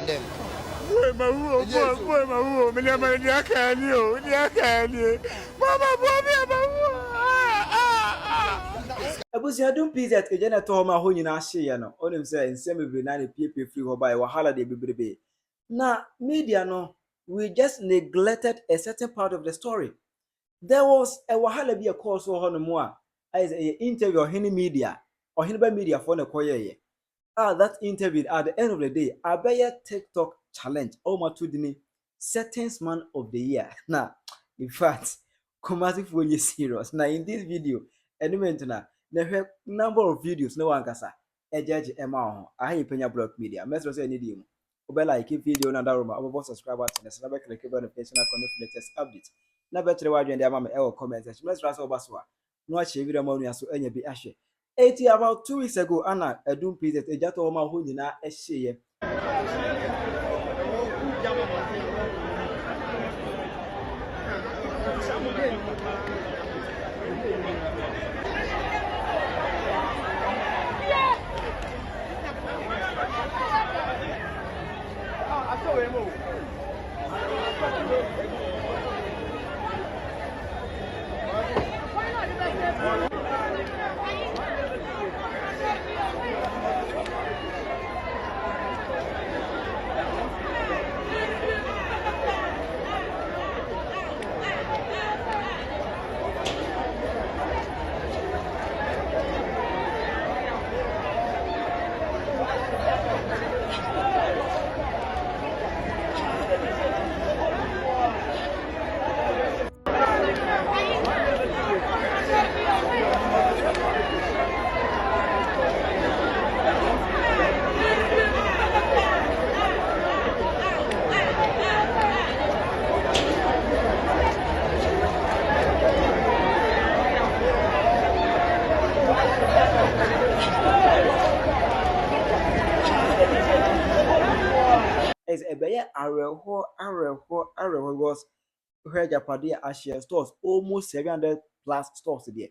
condemn. Boy, my woo, me never can you, Mama, Abusi Adum PZ ejana to ma ho nyina hye ye no onim say nsem bebre na pie free ho bai wahala de bebrebe na media no we just neglected a certain part of the story. There was a wahala be a cause so ho no mo a as a interview or media or ba media for na koyeye that interview at the end of the day abaya TikTok challenge almost to the settings man of the year. Now in fact Kumasi for you serious now in this video element na the number of videos no one kasa e judge ho ahi Penyah block media message say need you obe like video na daroma obo subscribe button na sabe click the notification icon for latest update na betre wa dwen dey ama me e comment section message so oba so a no a share video ma nu aso enya bi ahye about 2 weeks ago Anna Adum PZ ejato ma ho nyina ehye is a bear arrow was where Japadia Asia stores almost 700 plus stores there.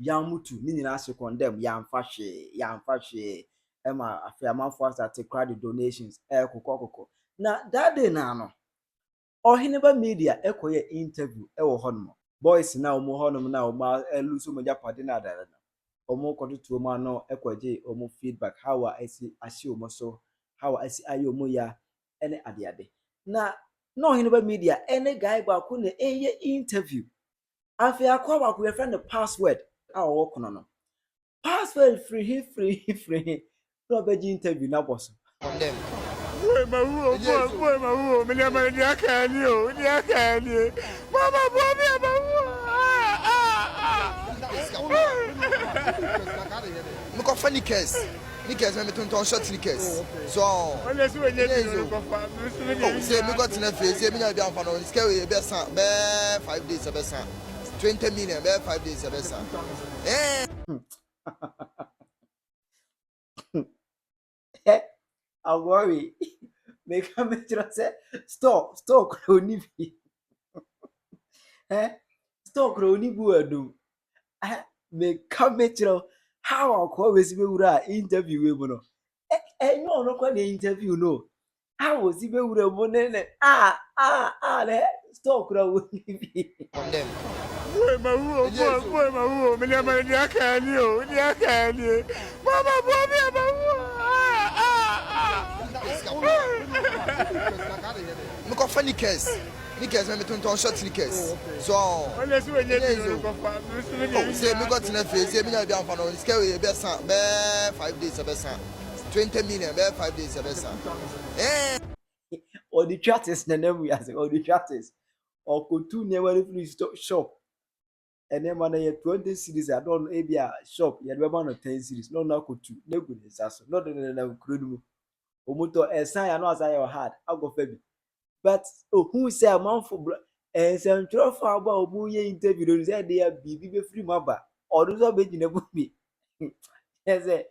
Yamutu, Nina Asia condemn, Yam Fashe, Emma, a fair man for us that take credit donations, Coco. Now that day, Nano, or he never media echo your interview, Honmo. Boys now, Mohonum now, Lusu Japadina, or more quarter to Mano, Echo J, or more feedback, how I see, assume so, how I see Ayomoya. Any adiade na no hinaba media any guy ba ko na eye interview afi akwa ba ko your friend the password a wo kono no password free no be interview na boss condemn. Boy, my woo, me never can you, Mama, Me ko fa Nickers me tonton short Nickers so let's do it. say me got na face say me na bi amfa no scale we be 5 days be 20 million be 5 days be I worry make a metro say stop crony stop crony bu Adum make a metro how I always be interview we no no no kwa interview no how was he be monene stop crony condemn. Boy, my woo, me never can you, Mama, Me ko fa Nickers me tonton short Nickers so let's do it. say me got na face say me na bi amfa no scale we be 5 days be 20 million be 5 days be or the chatters na name we as or the chatters or go to never free shop and then man 20 series I don't know shop you be man 10 series no go to na go nsaso no krudu omoto esan ya no as your hard I go fabi but who say a man for some trophy about who ye interview say they be free maba or do be gina me yes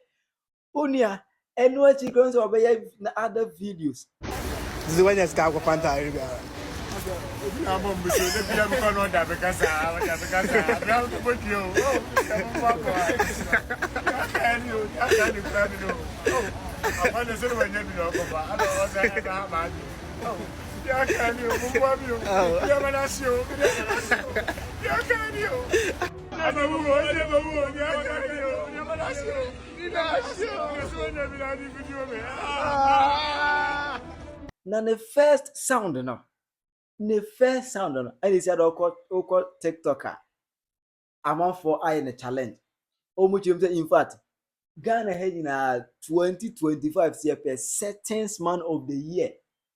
unia and what you going to obey other videos this is when you start go panta I'm on the video because on that because I'm to put you. Oh, can you? Upon the silver, you know, I don't say that, man. Yeah, can you? Yeah, man, I show. Yeah, can you? I never would. Yeah, can you? Yeah, man, I show. Now the first sound no. The first sound no. And he said oko TikToker. I'm for I in a challenge. Much in fact Ghana had in a 2025 CFP settings man of the year.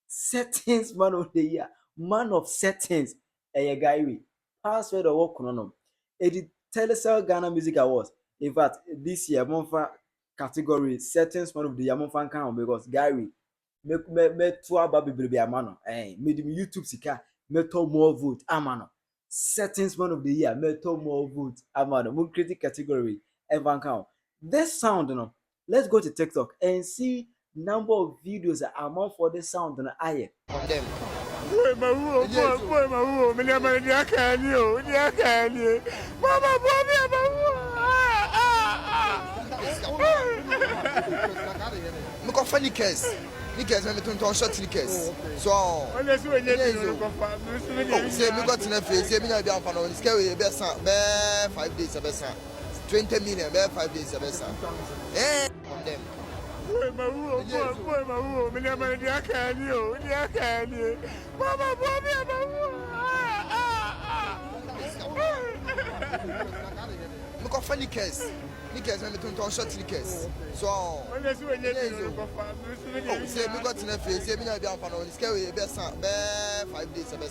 Settings man of the year. Man of settings. A guy we password or work on. It Telecel Ghana Music Awards. In fact, this year, Monfa category settings man of the year Monfa count because Gary me to aba bebrebe amano. Me the YouTube sika me to more vote amano. Settings man of the year me to more vote amano. Mo critic category ever count. This sound, let's go to TikTok and see number of videos that are more for this sound than I from them. Boy, my room, me never can you. Mama, Me ko funny case. Nickers me to short nickers. So let's do it. say me got in a face, me na be am for scary be 5 days be 20 million be 5 days be from them. Boy, my room, me never can you. Mama, Me ko funny case. Nickers me to short nickers. So let's do it. say me got in a face, me na be am for scary be 5 days be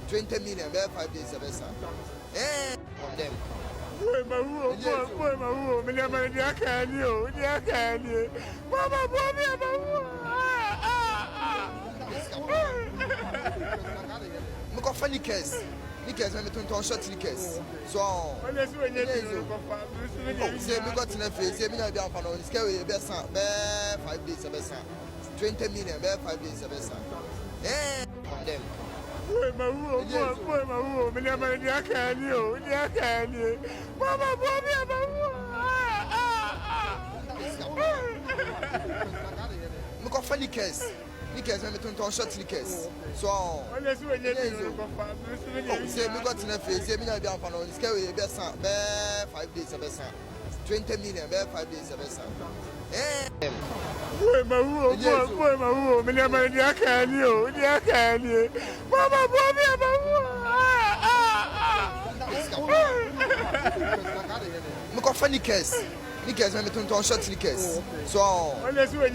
20 million be 5 days be from them. Boy, my room, me never can you. Mama, Me ko funny case. Nickers me to short nickers. So let's do it. say me got in a face, me na be am for scary be 5 days be 20 million be 5 days be from them. Boy, my room, me never can you. Mama, Me ko funny case. Nickers me to short nickers. So let's do it. say me got in a face, me na be am for scary be 5 days be 20 million be 5 days be Boy, my room, me never can you. Mama, me ko funny case. Nickers me to short nickers. So let's do it.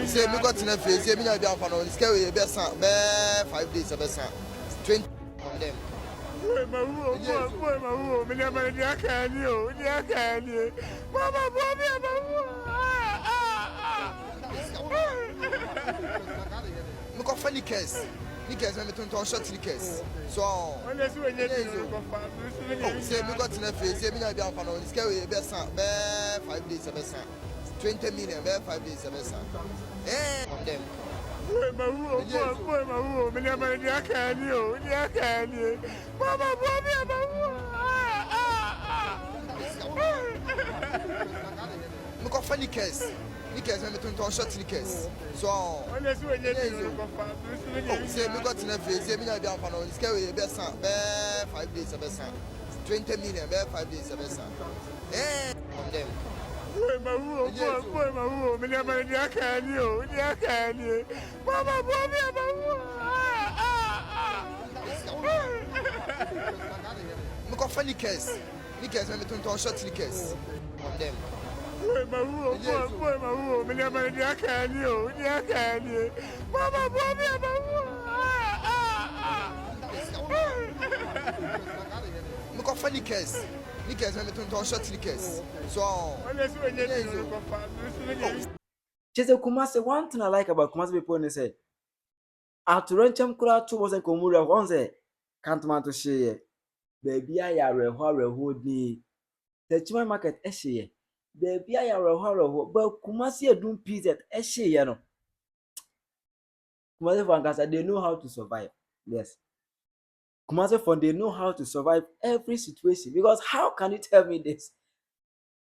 say me got in a face, me na be am for scary be 5 days be 20 from them. Boy, my room, me never can you. Mama, Me ko funny case. Nickers me to short nickers. So let's do it. say me got in a face, me na be am for scary be 5 days be 20 million be 5 days be from them. Boy, my room, me never can you. Mama, Me ko funny case. Nickers me to short nickers. So let's do it. say me got in a face, me na be am for scary be 5 days be 20 million be 5 days be from them. Boy, my room, me never can you. Mama, Me ko funny case. Nickers me to short nickers. From them. Boy, my room, me never can you. Mama, Me ko funny case. Nickers me to short nickers. So let's do it. Chese Kumasi, one thing I like about Kumasi people is say, Aturenchem kura tu was a komura onze, can't man to share. Baby, I are a horror ni. The Chima market eshe. Baby, I are a horror, but Kumasi Adum PZ eshe yano. Kumasi Fankasa, they know how to survive. Yes. Kumasi Fund, they know how to survive every situation. Because how can you tell me this?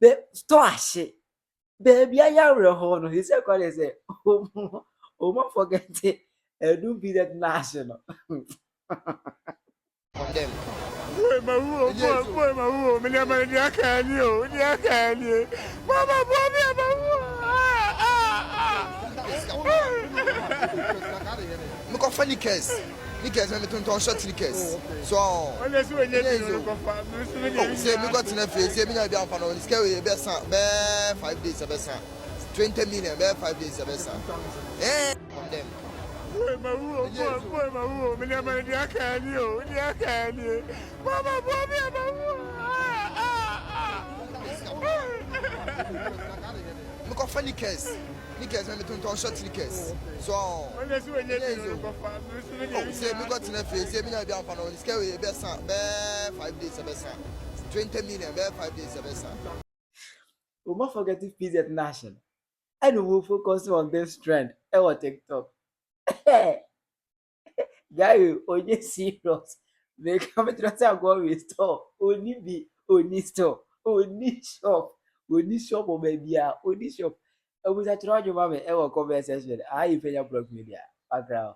Babe, store shit. Baby, I am real. He said, "What is it? Oh, my forget it. Adum PZ National." from them. Boy, my woman, boy, my woman. Me never did I can you. Mama, boy, me, my Me go find Nickers. Nickers, me turn short Nickers. So, Let's do it. say me got in a face. Say me na be am for no. It's carry be 5 days be 20 million be 5 days be from them. Boy, my woman, me never did I can you. Mama, boy, me, my Me go find Nickers. Nickers, me turn short Nickers. So, let's do it. say me got in a face. Say me na be am for no. It's carry be 5 days be 20 million be 5 days be We must forget if PZ National. And we will focus on this trend. Our TikTok. Guy, only serious. They come to us and go with store. Only be only store. Only shop. Only shop or maybe only shop. I was at Roger Mamma. Our conversation. I Penyah block media. Background.